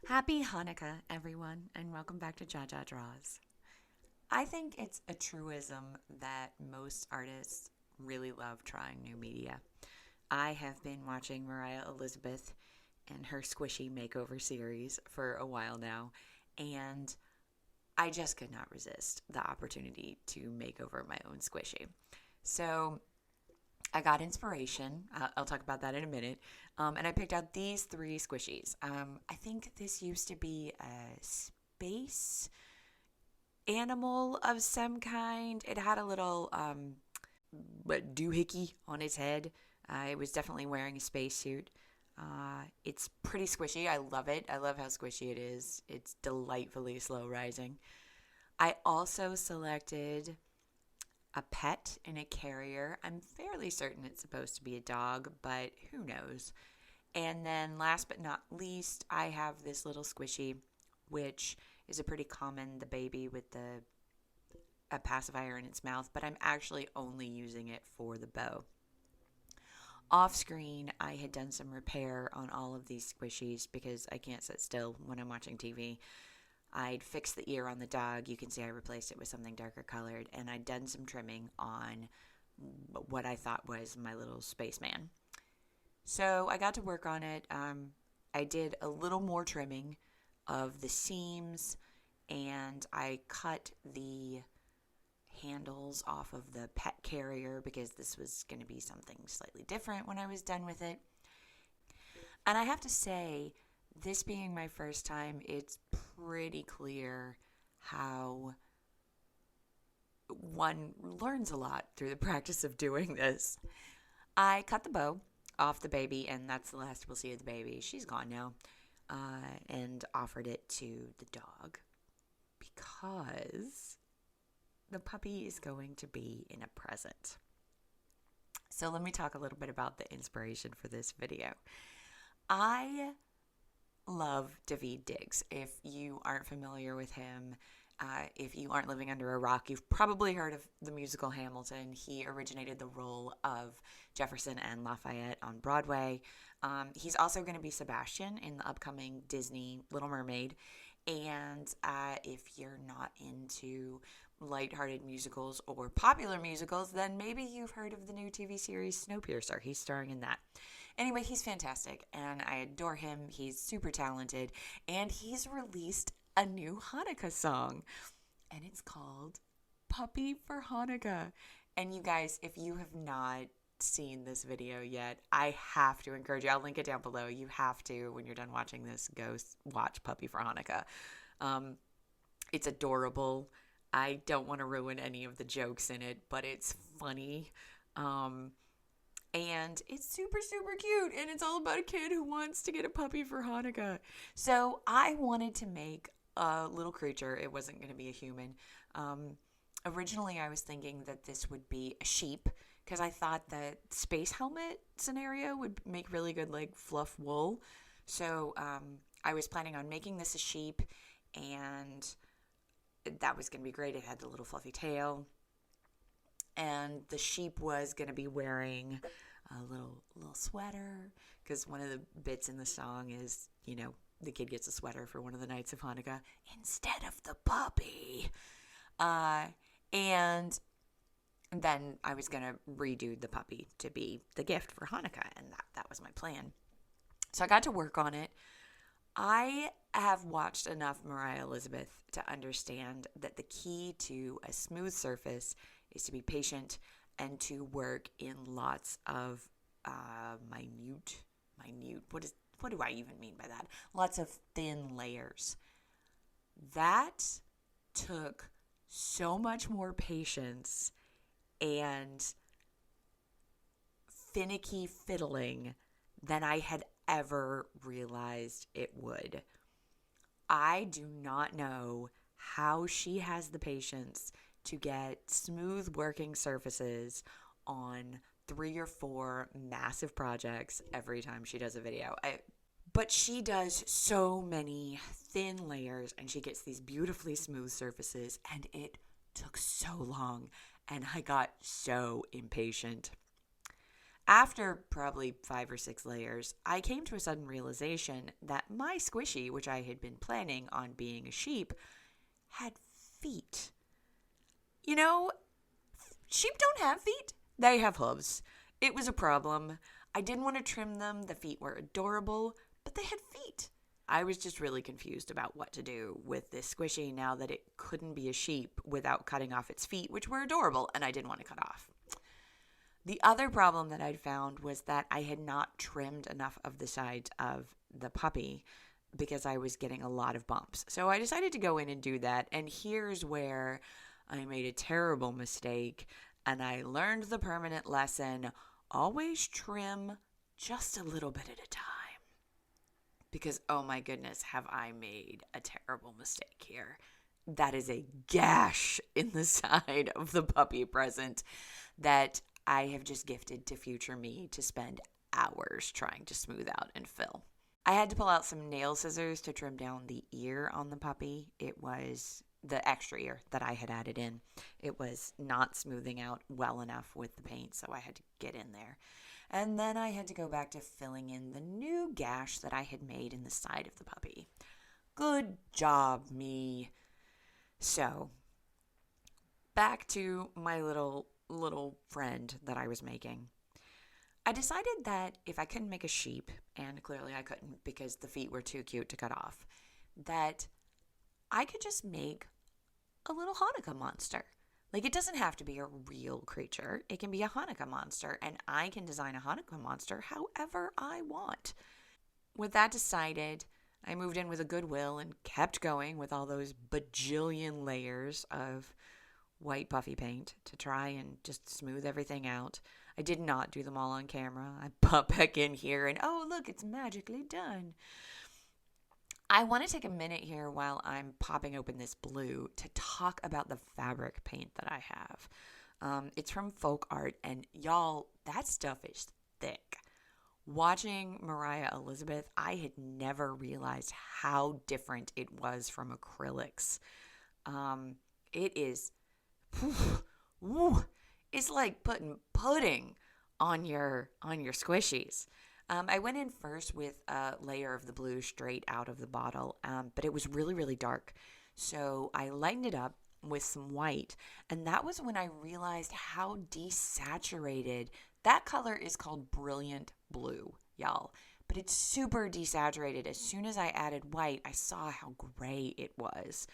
Happy Hanukkah, everyone, and welcome back to Jaja Draws. I think it's a truism that most artists really love trying new media. I have been watching Mariah Elizabeth and her Squishey makeover series for a while now, and I just could not resist the opportunity to make over my own Squishey. So I got inspiration. I'll talk about that in a minute. And I picked out these three squishies. I think this used to be a space animal of some kind. It had a little doohickey on its head. It was definitely wearing a spacesuit. It's pretty squishy. I love it. I love how squishy it is. It's delightfully slow rising. I also selected a pet in a carrier. I'm fairly certain it's supposed to be a dog, but who knows? And then last but not least, I have this little squishy, which is a pretty common, the baby with a pacifier in its mouth, but I'm actually only using it for the bow. Off screen, I had done some repair on all of these squishies because I can't sit still when I'm watching TV. I'd fixed the ear on the dog. You can see I replaced it with something darker colored, and I'd done some trimming on what I thought was my little spaceman. So I got to work on it. I did a little more trimming of the seams, and I cut the handles off of the pet carrier because this was going to be something slightly different when I was done with it. And I have to say, this being my first time, it's pretty clear how one learns a lot through the practice of doing this. I cut the bow off the baby, and that's the last we'll see of the baby. She's gone now, and offered it to the dog because the puppy is going to be in a present. So let me talk a little bit about the inspiration for this video. I love Daveed Diggs. If you aren't familiar with him, if you aren't living under a rock, you've probably heard of the musical Hamilton. He originated the role of Jefferson and Lafayette on Broadway. He's also going to be Sebastian in the upcoming Disney Little Mermaid. And if you're not into lighthearted musicals or popular musicals, then maybe you've heard of the new TV series Snowpiercer. He's starring in that. Anyway, he's fantastic, and I adore him. He's super talented, and he's released a new Hanukkah song, and it's called Puppy for Hanukkah. And you guys, if you have not seen this video yet, I have to encourage you. I'll link it down below. You have to, when you're done watching this, go watch Puppy for Hanukkah. It's adorable. I don't want to ruin any of the jokes in it, but it's funny. And it's super, super cute. And it's all about a kid who wants to get a puppy for Hanukkah. So I wanted to make a little creature. It wasn't going to be a human. Originally, I was thinking that this would be a sheep because I thought that space helmet scenario would make really good, like, fluff wool. So I was planning on making this a sheep, and that was going to be great. It had the little fluffy tail. And the sheep was going to be wearing a little sweater because one of the bits in the song is, the kid gets a sweater for one of the nights of Hanukkah instead of the puppy. And then I was going to redo the puppy to be the gift for Hanukkah, and that was my plan. So I got to work on it. I have watched enough Mariah Elizabeth to understand that the key to a smooth surface is to be patient and to work in lots of minute. What do I even mean by that? Lots of thin layers. That took so much more patience and finicky fiddling than I had ever realized it would. I do not know how she has the patience to get smooth working surfaces on 3 or 4 massive projects every time she does a video. But she does so many thin layers, and she gets these beautifully smooth surfaces, and it took so long, and I got so impatient. After probably 5 or 6 layers, I came to a sudden realization that my Squishy, which I had been planning on being a sheep, had feet. You know, sheep don't have feet, they have hooves. It was a problem. I didn't want to trim them. The feet were adorable, but they had feet. I was just really confused about what to do with this Squishy now that it couldn't be a sheep without cutting off its feet, which were adorable, and I didn't want to cut off. The other problem that I'd found was that I had not trimmed enough of the sides of the puppy because I was getting a lot of bumps. So I decided to go in and do that, and here's where I made a terrible mistake, and I learned the permanent lesson: always trim just a little bit at a time. Because, oh my goodness, have I made a terrible mistake here. That is a gash in the side of the puppy present that I have just gifted to future me to spend hours trying to smooth out and fill. I had to pull out some nail scissors to trim down the ear on the puppy. It was the extra ear that I had added in. It was not smoothing out well enough with the paint, so I had to get in there. And then I had to go back to filling in the new gash that I had made in the side of the puppy. Good job, me. So, back to my little friend that I was making. I decided that if I couldn't make a sheep, and clearly I couldn't because the feet were too cute to cut off, that I could just make a little Hanukkah monster. Like, it doesn't have to be a real creature. It can be a Hanukkah monster, and I can design a Hanukkah monster however I want. With that decided, I moved in with a goodwill and kept going with all those bajillion layers of white puffy paint to try and just smooth everything out. I did not do them all on camera. I pop back in here and, oh, look, it's magically done. I want to take a minute here while I'm popping open this blue to talk about the fabric paint that I have. It's from Folk Art, and y'all, that stuff is thick. Watching Mariah Elizabeth, I had never realized how different it was from acrylics. It is, it's like putting pudding on your squishies. I went in first with a layer of the blue straight out of the bottle, but it was really, really dark. So I lightened it up with some white, and that was when I realized how desaturated that color is. Called brilliant blue, y'all, but it's super desaturated. As soon as I added white, I saw how gray it was.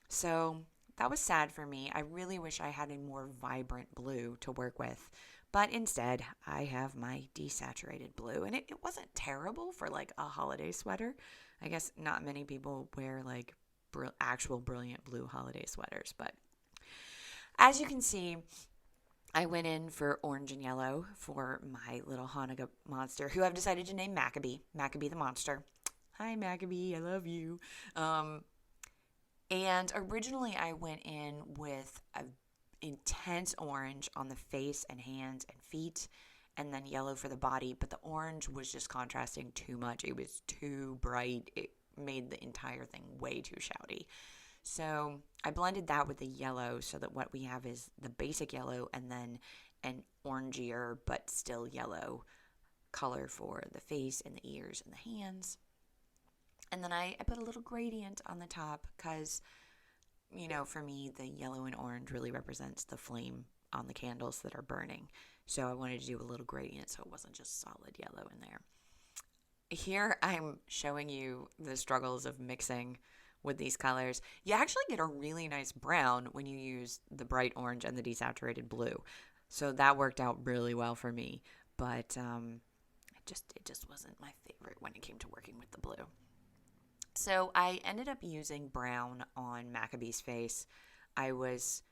So that was sad for me. I really wish I had a more vibrant blue to work with. But instead, I have my desaturated blue. And it wasn't terrible for like a holiday sweater. I guess not many people wear like actual brilliant blue holiday sweaters. But as you can see, I went in for orange and yellow for my little Hanukkah monster, who I've decided to name Maccabee the Monster. Hi, Maccabee. I love you. And originally I went in with a intense orange on the face and hands and feet, and then yellow for the body, but the orange was just contrasting too much. It was too bright. It made the entire thing way too shouty. So I blended that with the yellow so that what we have is the basic yellow and then an orangier but still yellow color for the face and the ears and the hands. And then I put a little gradient on the top because, you know, for me, the yellow and orange really represents the flame on the candles that are burning. So I wanted to do a little gradient so it wasn't just solid yellow in there. Here I'm showing you the struggles of mixing with these colors. You actually get a really nice brown when you use the bright orange and the desaturated blue. So that worked out really well for me. But it just wasn't my favorite when it came to working with the blue. So I ended up using brown on Maccabee's face. I was,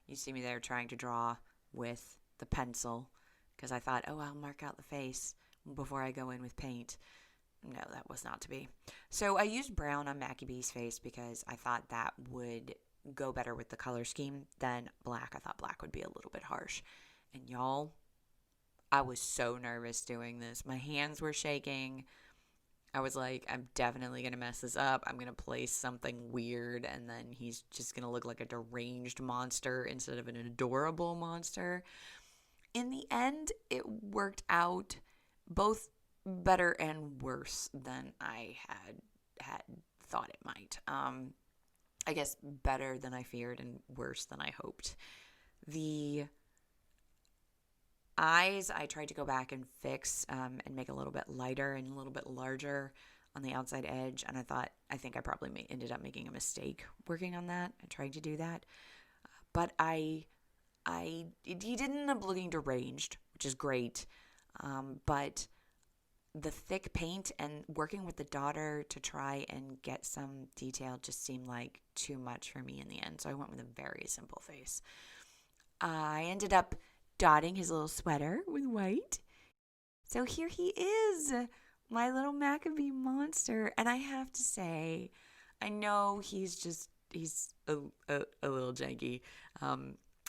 you see me there trying to draw with the pencil because I thought, oh, I'll mark out the face before I go in with paint. No, that was not to be. So I used brown on Maccabee's face because I thought that would go better with the color scheme than black. I thought black would be a little bit harsh. And y'all, I was so nervous doing this. My hands were shaking. I was like, I'm definitely going to mess this up. I'm going to place something weird, and then he's just going to look like a deranged monster instead of an adorable monster. in the end, it worked out both better and worse than I had thought it might. I guess better than I feared and worse than I hoped. The eyes I tried to go back and fix and make a little bit lighter and a little bit larger on the outside edge, and I think I probably ended up making a mistake working on that and trying to do that. But he didn't end up looking deranged, which is great. But the thick paint and working with the daughter to try and get some detail just seemed like too much for me in the end. So I went with a very simple face. I ended up dotting his little sweater with white. So here he is, my little Maccabee monster. And I have to say, I know he's a little janky,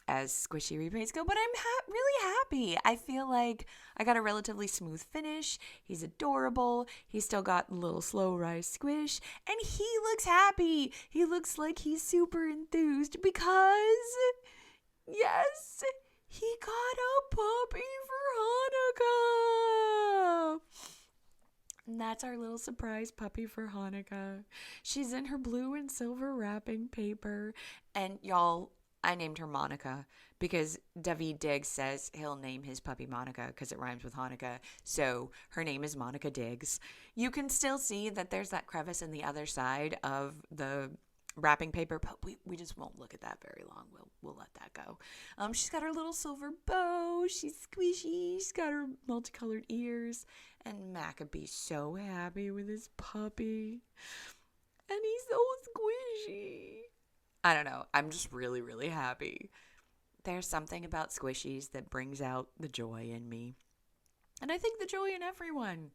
as squishy repaints go, but I'm really happy. I feel like I got a relatively smooth finish. He's adorable. He's still got a little slow rise squish, and he looks happy. He looks like he's super enthused because, yes, he got a puppy for Hanukkah. And that's our little surprise puppy for Hanukkah. She's in her blue and silver wrapping paper, and y'all, I named her Monica because David Diggs says he'll name his puppy Monica because it rhymes with Hanukkah. So her name is Monica Diggs. You can still see that there's that crevice in the other side of the wrapping paper, but we just won't look at that very long. We'll let that go. She's got her little silver bow. She's squishy. She's got her multicolored ears. And Maccabee's so happy with his puppy. And he's so squishy. I don't know. I'm just really, really happy. There's something about squishies that brings out the joy in me. And I think the joy in everyone.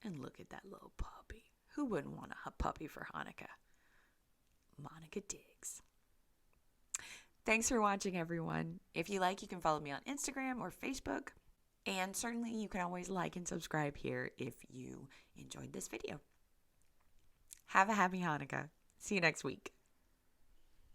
And look at that little puppy. Who wouldn't want a puppy for Hanukkah? Monica Diggs. Thanks for watching, everyone. If you like, you can follow me on Instagram or Facebook. And certainly you can always like and subscribe here if you enjoyed this video. Have a happy Hanukkah. See you next week.